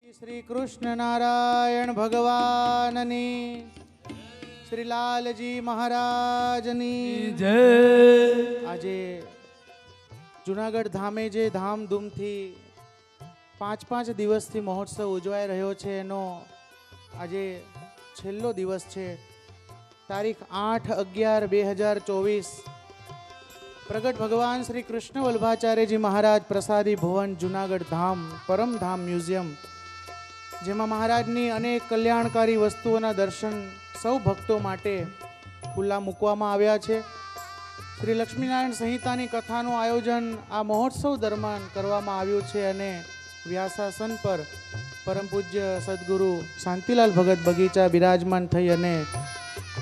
શ્રી કૃષ્ણ નારાયણ ભગવાનની, શ્રી લાલજી મહારાજની જય. આજે જુનાગઢ ધામે જે ધામધૂમથી 5 દિવસથી મહોત્સવ ઉજવાઈ રહ્યો છે એનો આજે છેલ્લો દિવસ છે. તારીખ 8/11/2024 પ્રગટ ભગવાન શ્રી કૃષ્ણ વલ્લભાચાર્યજી મહારાજ પ્રસાદી ભવન જુનાગઢ ધામ પરમધામ મ્યુઝિયમ, જેમાં મહારાજની અનેક કલ્યાણકારી વસ્તુઓના દર્શન સૌ ભક્તો માટે ખુલ્લા મૂકવામાં આવ્યા છે. શ્રી લક્ષ્મીનારાયણ સંહિતાની કથાનું આયોજન આ મહોત્સવ દરમિયાન કરવામાં આવ્યું છે અને વ્યાસાસન પર પરમ પૂજ્ય સદગુરુ શાંતિલાલ ભગત બગીચા બિરાજમાન થઈ અને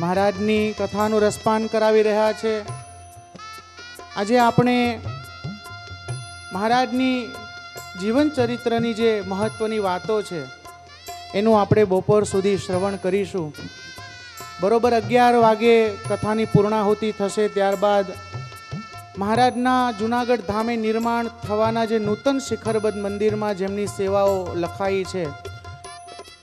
મહારાજની કથાનું રસપાન કરાવી રહ્યા છે. આજે આપણે મહારાજની જીવન ચરિત્રની જે મહત્વની વાતો છે એનું આપણે બપોર સુધી શ્રવણ કરીશું. બરોબર 11 વાગે કથાની પૂર્ણાહુતિ થશે. ત્યારબાદ મહારાજના જુનાગઢ ધામે નિર્માણ થવાના જે નૂતન શિખરબદ્ધ મંદિરમાં જેમની સેવાઓ લખાઈ છે,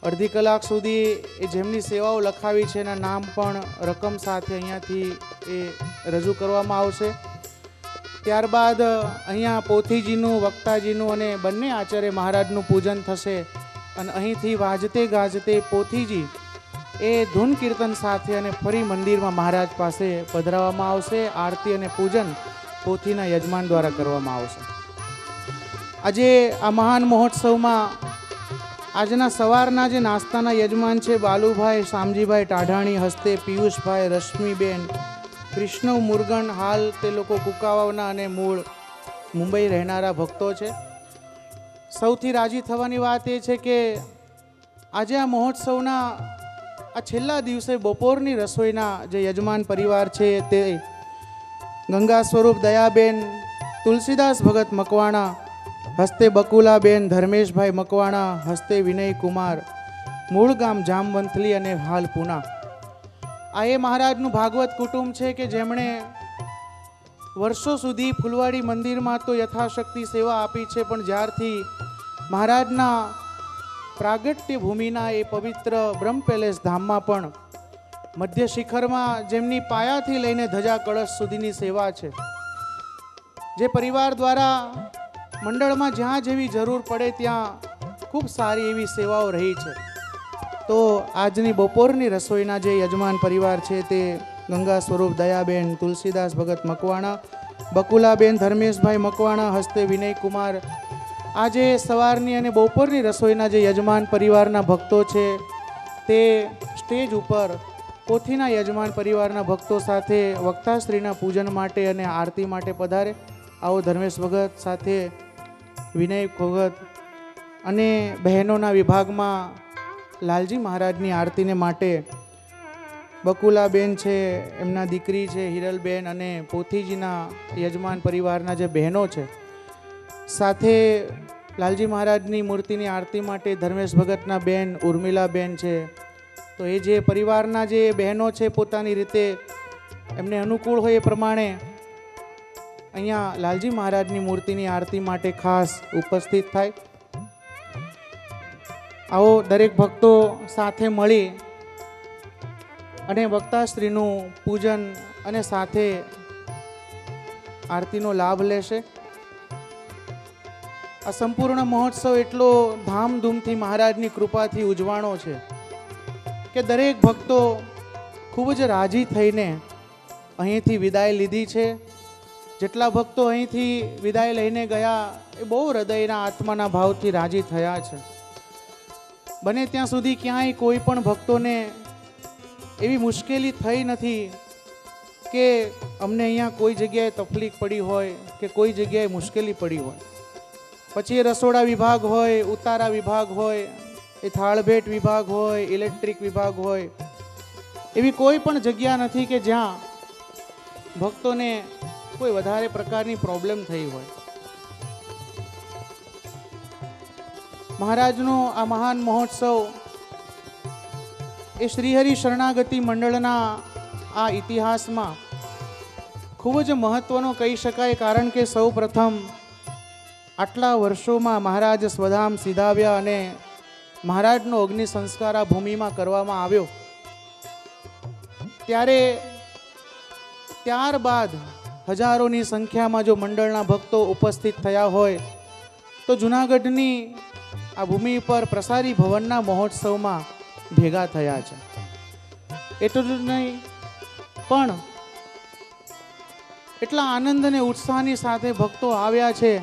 અડધી કલાક સુધી એ જેમની સેવાઓ લખાવી છે એના નામ પણ રકમ સાથે અહીંયાથી એ રજૂ કરવામાં આવશે. ત્યારબાદ અહીંયા પોથીજીનું, વક્તાજીનું અને બંને આચાર્ય મહારાજનું પૂજન થશે અને અહીંથી વાજતે ગાજતે પોથીજી એ ધૂન કીર્તન સાથે અને ફરી મંદિરમાં મહારાજ પાસે પધરાવવામાં આવશે. આરતી અને પૂજન પોથીના યજમાન દ્વારા કરવામાં આવશે. આજે આ મહાન મહોત્સવમાં આજના સવારના જે નાસ્તાના યજમાન છે બાલુભાઈ શામજીભાઈ ટાઢાણી, હસ્તે પિયુષભાઈ, રશ્મિબેન, કૃષ્ણ મુરગન, હાલ તે લોકો કુકાવાવના અને મૂળ મુંબઈ રહેનારા ભક્તો છે. સૌથી રાજી થવાની વાત એ છે કે આજે આ મહોત્સવના આ છેલ્લા દિવસે બપોરની રસોઈના જે યજમાન પરિવાર છે તે ગંગા સ્વરૂપ દયાબેન, તુલસીદાસ ભગત મકવાણા, હસ્તે બકુલાબેન, ધર્મેશભાઈ મકવાણા, હસ્તે વિનય કુમાર, મૂળ ગામ જામવંથલી અને હાલ પૂના. આ એ મહારાજનું ભાગવત કુટુંબ છે કે જેમણે વર્ષો સુધી ફૂલવાડી મંદિરમાં તો યથાશક્તિ સેવા આપી છે, પણ જ્યારથી મહારાજના પ્રાગટ્ય ભૂમિના એ પવિત્ર બ્રહ્મ પેલેસ ધામમાં પણ મધ્ય શિખરમાં જેમની પાયાથી લઈને ધજા કળશ સુધીની સેવા છે, જે પરિવાર દ્વારા મંડળમાં જ્યાં જેવી જરૂર પડે ત્યાં ખૂબ સારી એવી સેવાઓ રહી છે. તો આજની બપોરની રસોઈના જે યજમાન પરિવાર છે તે ગંગા સ્વરૂપ દયાબેન, તુલસીદાસ ભગત મકવાણા, બકુલાબેન, ધર્મેશભાઈ મકવાણા, હસ્તે વિનય કુમાર. આજે સવારની અને બપોરની રસોઈના જે યજમાન પરિવારના ભક્તો છે તે સ્ટેજ ઉપર પોથીના યજમાન પરિવારના ભક્તો સાથે વક્તાશ્રીના પૂજન માટે અને આરતી માટે પધારે. આવો ધર્મેશ ભગત સાથે વિનય ભગત અને બહેનોના વિભાગમાં લાલજી મહારાજની આરતીને માટે બકુલાબેન છે, એમના દીકરી છે હિરલબેન અને પોથીજીના યજમાન પરિવારના જે બહેનો છે, સાથે લાલજી મહારાજની મૂર્તિની આરતી માટે ધર્મેશ ભગતના બેન ઉર્મિલાબેન છે. તો એ જે પરિવારના જે બહેનો છે પોતાની રીતે એમને અનુકૂળ હોય એ પ્રમાણે અહીંયા લાલજી મહારાજની મૂર્તિની આરતી માટે ખાસ ઉપસ્થિત થાય. આવો દરેક ભક્તો સાથે મળી અને વક્તાશ્રીનું પૂજન અને સાથે આરતીનો લાભ લેશે. આ સંપૂર્ણ મહોત્સવ એટલો ધામધૂમથી મહારાજની કૃપાથી ઉજવાણો છે કે દરેક ભક્તો ખૂબ જ રાજી થઈને અહીંથી વિદાય લીધી છે. જેટલા ભક્તો અહીંથી વિદાય લઈને ગયા એ બહુ હૃદયના આત્માના ભાવથી રાજી થયા છે. બને ત્યાં સુધી ક્યાંય કોઈ પણ ભક્તોને એવી મુશ્કેલી થઈ નથી કે અમને અહીંયા કોઈ જગ્યાએ તકલીફ પડી હોય કે કોઈ જગ્યાએ મુશ્કેલી પડી હોય. પછી એ રસોડા વિભાગ હોય, ઉતારા વિભાગ હોય, એ થાળભેટ વિભાગ હોય, ઇલેક્ટ્રિક વિભાગ હોય, એવી કોઈ પણ જગ્યા નથી કે જ્યાં ભક્તોને કોઈ વધારે પ્રકારની પ્રોબ્લેમ થઈ હોય. મહારાજનો આ મહાન મહોત્સવ એ શ્રીહરિ શરણાગતિ મંડળના આ ઇતિહાસમાં ખૂબ જ મહત્વનો કહી શકાય. કારણ કે સૌ પ્રથમ આટલા વર્ષોમાં મહારાજ સ્વધામ સીધાવ્યા અને મહારાજનો અગ્નિ સંસ્કાર આ ભૂમિમાં કરવામાં આવ્યો, ત્યારે ત્યારબાદ હજારોની સંખ્યામાં જો મંડળના ભક્તો ઉપસ્થિત થયા હોય તો જૂનાગઢની આ ભૂમિ પર પ્રસારી ભવનના મહોત્સવમાં ભેગા થયા છે. એટલું જ નહીં પણ એટલા આનંદ અને ઉત્સાહની સાથે ભક્તો આવ્યા છે,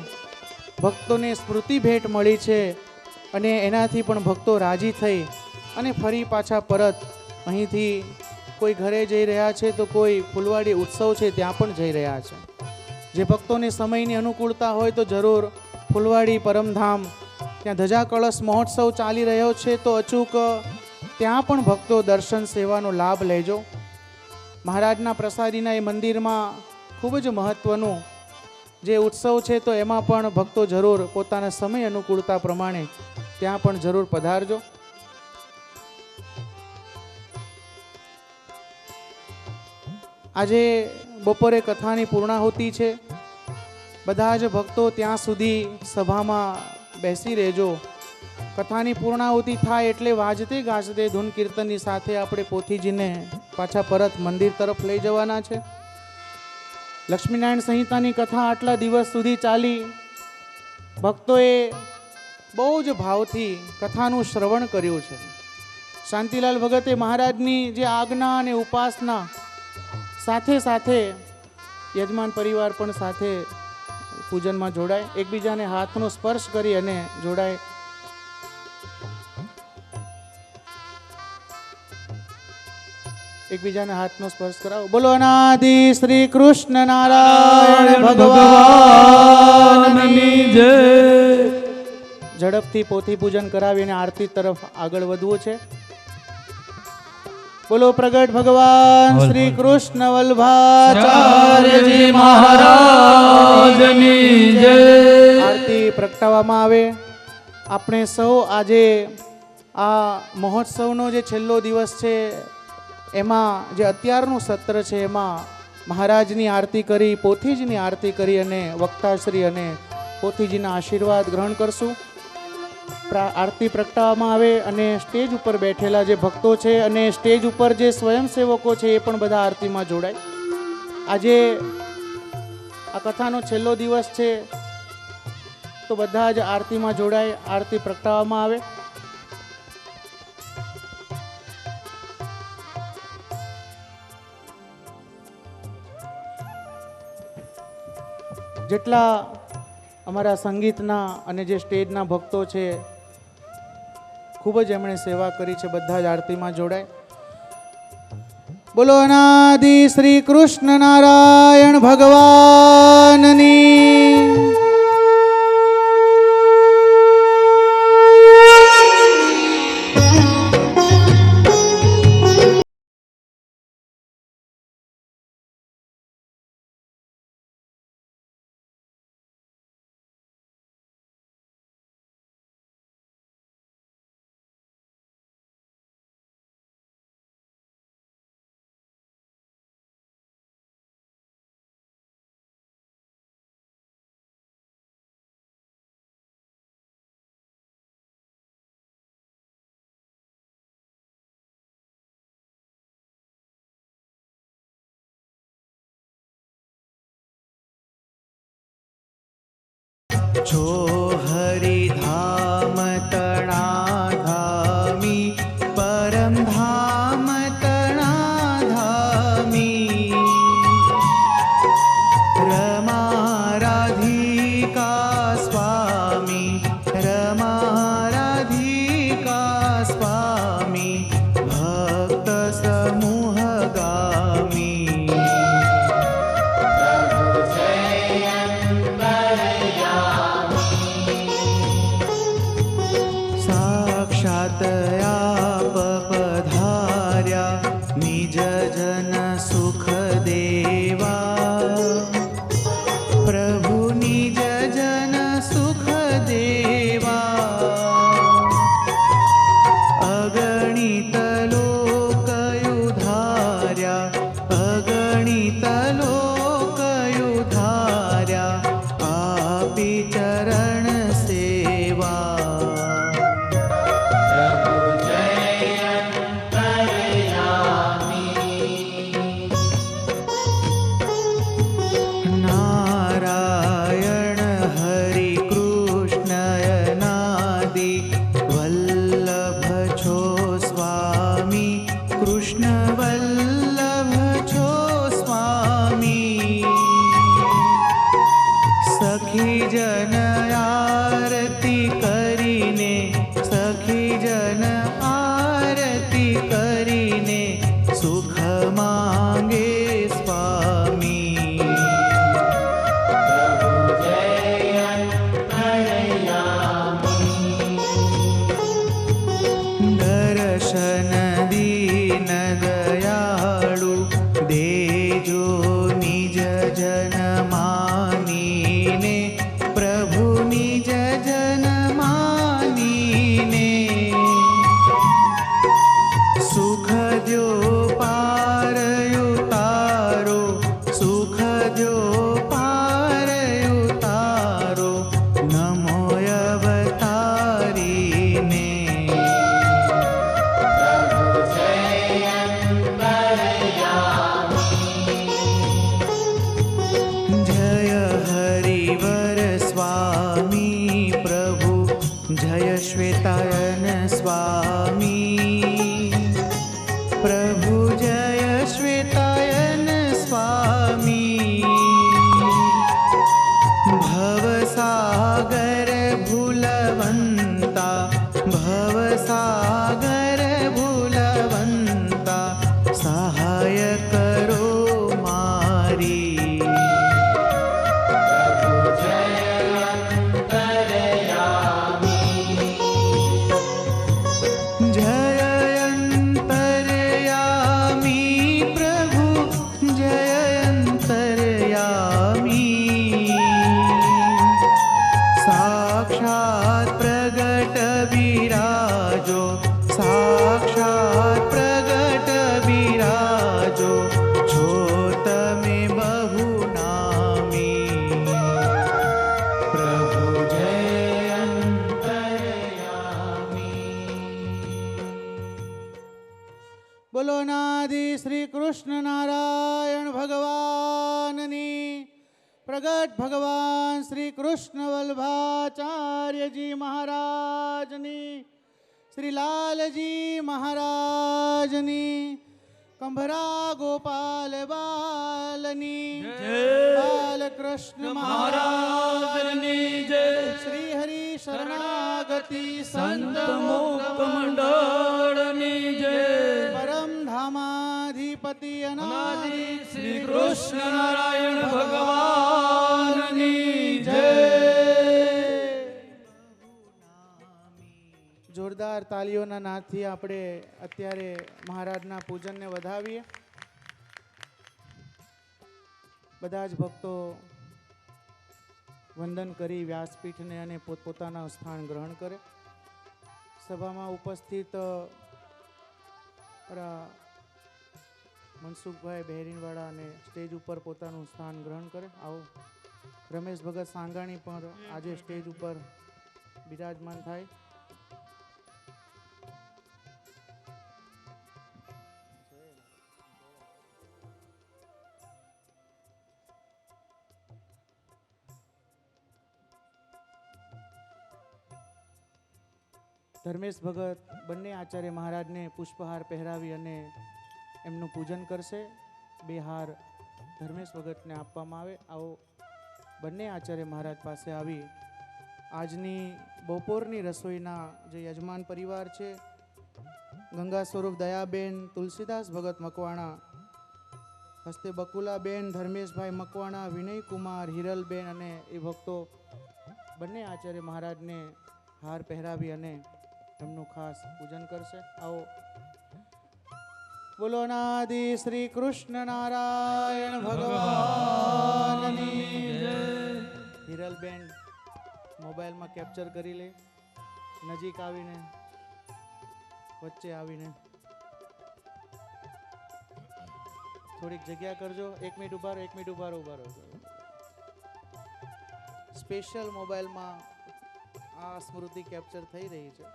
ભક્તોને સ્મૃતિ ભેટ મળી છે અને એનાથી પણ ભક્તો રાજી થઈ અને ફરી પાછા પરત અહીંથી કોઈ ઘરે જઈ રહ્યા છે તો કોઈ ફૂલવાડી ઉત્સવ છે ત્યાં પણ જઈ રહ્યા છે. જે ભક્તોને સમયની અનુકૂળતા હોય તો જરૂર ફૂલવાડી પરમધામ ત્યાં ધજા કળશ મહોત્સવ ચાલી રહ્યો છે તો અચૂક ત્યાં પણ ભક્તો દર્શન સેવાનો લાભ લેજો. મહારાજના પ્રસાદીના એ મંદિરમાં ખૂબ જ મહત્વનું જે ઉત્સવ છે તો એમાં પણ ભક્તો જરૂર પોતાના સમય અનુકૂળતા પ્રમાણે ત્યાં પણ જરૂર પધારજો. આજે બપોરે કથાની પૂર્ણાહુતિ છે, બધા જ ભક્તો ત્યાં સુધી સભામાં બેસી રહેજો. કથાની પૂર્ણાહુતિ થાય એટલે વાજતે ગાજતે ધૂન કીર્તનની સાથે આપણે પોથીજીને પાછા પરત મંદિર તરફ લઈ જવાના છે. લક્ષ્મીનારાયણ સંહિતાની કથા આટલા દિવસ સુધી ચાલી, ભક્તોએ બહુ જ ભાવથી કથાનું શ્રવણ કર્યું છે. શાંતિલાલ ભગતે મહારાજની જે આજ્ઞા અને ઉપાસના સાથે સાથે યજમાન પરિવાર પણ સાથે પૂજનમાં જોડાય, એકબીજાને હાથનો સ્પર્શ કરી અને જોડાય. એકબીજાને હાથનો સ્પર્શ કરાવો. બોલો અનાદિ શ્રી કૃષ્ણ નારાયણ ભગવાનની જય. ઝડપથી પોથી પૂજન કરાવીને આરતી તરફ આગળ વધવું છે. બોલો પ્રગટ ભગવાન શ્રી કૃષ્ણ વલ્ભાચાર્યજી મહારાજની જય. આરતી પ્રગટાવવામાં આવે. આપણે સૌ આજે આ મહોત્સવનો જે છેલ્લો દિવસ છે એમાં જે અત્યારનું સત્ર છે એમાં મહારાજની આરતી કરી, પોથીજીની આરતી કરી અને વક્તાશ્રી અને પોથીજીના આશીર્વાદ ગ્રહણ કરશું. આરતી પ્રગટાવવામાં આવે અને સ્ટેજ ઉપર બેઠેલા જે ભક્તો છે અને સ્ટેજ ઉપર જે સ્વયંસેવકો છે એ પણ બધા આરતીમાં જોડાય. આજે આ કથાનો છેલ્લો દિવસ છે તો બધા જ આરતીમાં જોડાય, આરતી પ્રગટાવવામાં આવે. જેટલા અમારા સંગીતના અને જે સ્ટેજના ભક્તો છે ખૂબ જ એમણે સેવા કરી છે, બધા જ આરતીમાં જોડાય. બોલો અનાદિ શ્રી કૃષ્ણ નારાયણ ભગવાનની. જો હરિધામ તણાધામી પરમધામ તણાધામી રમારાધિકા સ્વામી રમારાધિકા સ્વામી ભક્ત સમૂહ ગામી. સાક્ષાત પધાર્યા નિજ જન સુખ દેવા, પ્રભુ નિજ જન સુખ દેવા. અગણિત લોકયુધાર્યા અગણિત લોકયુધાર્યા આપી ચરણ સેવા. દર્શન દીન દયાળુ દેજો નિજ જન માનીને, પ્રભુ નિજ જન માનીને. સુખ દ્યો પાર ઉતારો, સુખ દ્યો પાર ઉતારો, નમો અવતારીને. જય હરિવર સ્વામી પ્રભુ, જય શ્વેતાયન સ્વામી પ્રભુ, જય શ્વેતાયન સ્વામી. ભવસાગર ભૂલવંતા, ભવસાગર ભૂલવંતા, સહાય કરો મારી. જય અંતર્યામી પ્રભુ, જય અંતર્યામી. સાક્ષાત પ્રગટ બિરાજો, સાક્ષાત પ્રગટ બિરાજો, છો તમે બહુ નામી. પ્રભુ જય અંતર્યામી. બોલો નાદિ શ્રી કૃષ્ણ નારાયણ ભગવાનની, પ્રગટ ભગવાન શ્રી કૃષ્ણ વલ્ભાચાર્યજી મહારાજની, શ્રી લાલજી મહારાજની, કંભરા ગોપાલ બાલની, બાલકૃષ્ણ મહારાજની જય. શ્રી હરિ શરણાગતિ સંત મુક્ત મંડળની જય. પરમ ધામાધિપતિ અનાદિ શ્રી કૃષ્ણ નારાયણ ભગવાનની જય. જોરદાર તાલીઓના નાદથી આપણે અત્યારે મહારાજના પૂજનને વધાવીએ. બધા જ ભક્તો વંદન કરી વ્યાસપીઠને અને પોતપોતાના સ્થાન ગ્રહણ કરે. સભામાં ઉપસ્થિત મનસુખભાઈ બહેરીનવાળા અને સ્ટેજ ઉપર પોતાનું સ્થાન ગ્રહણ કરે. આવો રમેશ ભગત સાંગાણી પણ આજે સ્ટેજ ઉપર બિરાજમાન થાય. ધર્મેશ ભગત બંને આચાર્ય મહારાજને પુષ્પહાર પહેરાવી અને એમનું પૂજન કરશે. બે હાર ધર્મેશ ભગતને આપવામાં આવે. આવો બંને આચાર્ય મહારાજ પાસે આવી આજની બપોરની રસોઈના જે યજમાન પરિવાર છે, ગંગા સ્વરૂપ દયાબેન, તુલસીદાસ ભગત મકવાણા, હસ્તે બકુલાબેન, ધર્મેશભાઈ મકવાણા, વિનયકુમાર, હિરલબેન અને એ ભક્તો બંને આચાર્ય મહારાજને હાર પહેરાવી અને એમનું ખાસ પૂજન કરશે. આવો બોલો નાદિ શ્રી કૃષ્ણ નારાયણ ભગવાનની જય. હિરલબેન મોબાઈલમાં કેપ્ચર કરી લે, નજીક આવીને, વચ્ચે આવીને થોડીક જગ્યા કરજો. 1 મિનિટ ઉભા રહો, 1 મિનિટ ઉભા રહો. સ્પેશિયલ મોબાઈલમાં આ સ્મૃતિ કેપ્ચર થઈ રહી છે.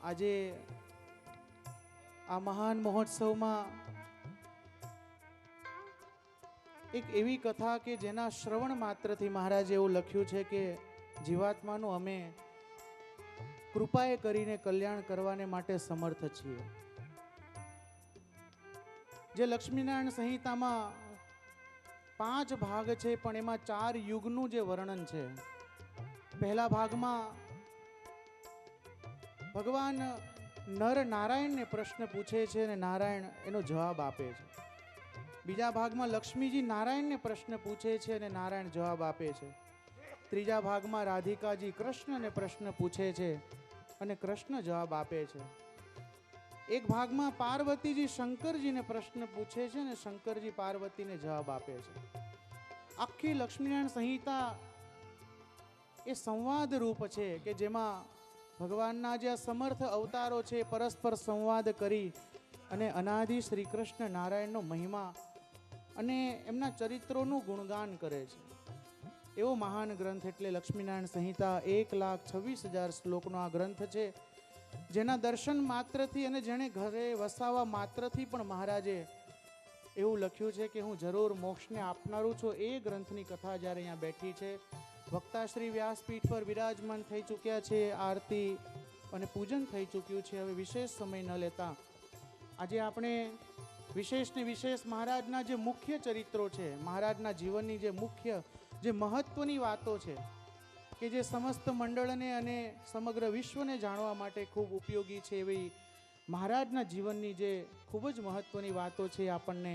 આજે આ મહાન મહોત્સવમાં એક એવી કથા કે જેના શ્રવણ માત્રથી મહારાજે એવું લખ્યું છે કે જીવાત્માનું અમે કૃપાએ કરીને કલ્યાણ કરવાને માટે સમર્થ છીએ. જે લક્ષ્મીનારાયણ સંહિતામાં 5 ભાગ છે, પણ એમાં 4 યુગનું જે વર્ણન છે. પહેલા ભાગમાં ભગવાન નર નારાયણને પ્રશ્ન પૂછે છે અને નારાયણ એનો જવાબ આપે છે. બીજા ભાગમાં લક્ષ્મીજી નારાયણને પ્રશ્ન પૂછે છે અને નારાયણ જવાબ આપે છે. ત્રીજા ભાગમાં રાધિકાજી કૃષ્ણને પ્રશ્ન પૂછે છે અને કૃષ્ણ જવાબ આપે છે. એક ભાગમાં પાર્વતીજી શંકરજીને પ્રશ્ન પૂછે છે અને શંકરજી પાર્વતીને જવાબ આપે છે. આખી લક્ષ્મીનારાયણ સંહિતા એ સંવાદ રૂપ છે કે જેમાં ભગવાનના જે સમર્થ અવતારો છે પરસ્પર સંવાદ કરી અને અનાદિ શ્રી કૃષ્ણ નારાયણનો મહિમા અને એમના ચરિત્રોનું ગુણગાન કરે છે. એવો મહાન ગ્રંથ એટલે લક્ષ્મીનારાયણ સંહિતા 1,26,000 શ્લોકનો આ ગ્રંથ છે, જેના દર્શન માત્રથી અને જેણે ઘરે વસાવા માત્રથી પણ મહારાજે એવું લખ્યું છે કે હું જરૂર મોક્ષને આપનારું છું. એ ગ્રંથની કથા જ્યારે અહીંયા બેઠી છે, વક્તા શ્રી વ્યાસપીઠ પર વિરાજમાન થઈ ચૂક્યા છે, આરતી અને પૂજન થઈ ચૂક્યું છે. હવે વિશેષ સમય ન લેતા આજે આપણે વિશેષને વિશેષ મહારાજના જે મુખ્ય ચરિત્રો છે, મહારાજના જીવનની જે મુખ્ય જે મહત્વની વાતો છે કે જે સમસ્ત મંડળને અને સમગ્ર વિશ્વને જાણવા માટે ખૂબ ઉપયોગી છે, એવી મહારાજના જીવનની જે ખૂબ જ મહત્વની વાતો છે આપણને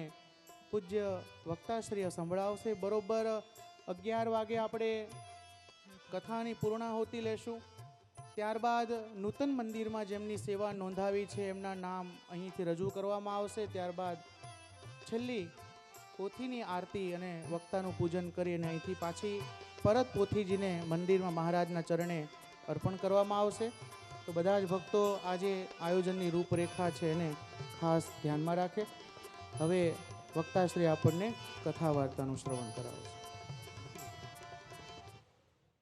પૂજ્ય વક્તાશ્રીએ સંભળાવશે. બરોબર 11 વાગે આપણે કથાની પૂર્ણાહુતિ લેશું. ત્યારબાદ નૂતન મંદિરમાં જેમની સેવા નોંધાવી છે એમના નામ અહીંથી રજૂ કરવામાં આવશે. ત્યારબાદ છેલ્લી પોથીની આરતી અને વક્તાનું પૂજન કરી અને અહીંથી પાછી પરત પોથીજીને મંદિરમાં મહારાજના ચરણે અર્પણ કરવામાં આવશે. તો બધા જ ભક્તો આજે આયોજનની રૂપરેખા છે એને ખાસ ધ્યાનમાં રાખે. હવે વક્તાશ્રી આપણને કથા વાર્તાનું શ્રવણ કરાવશે.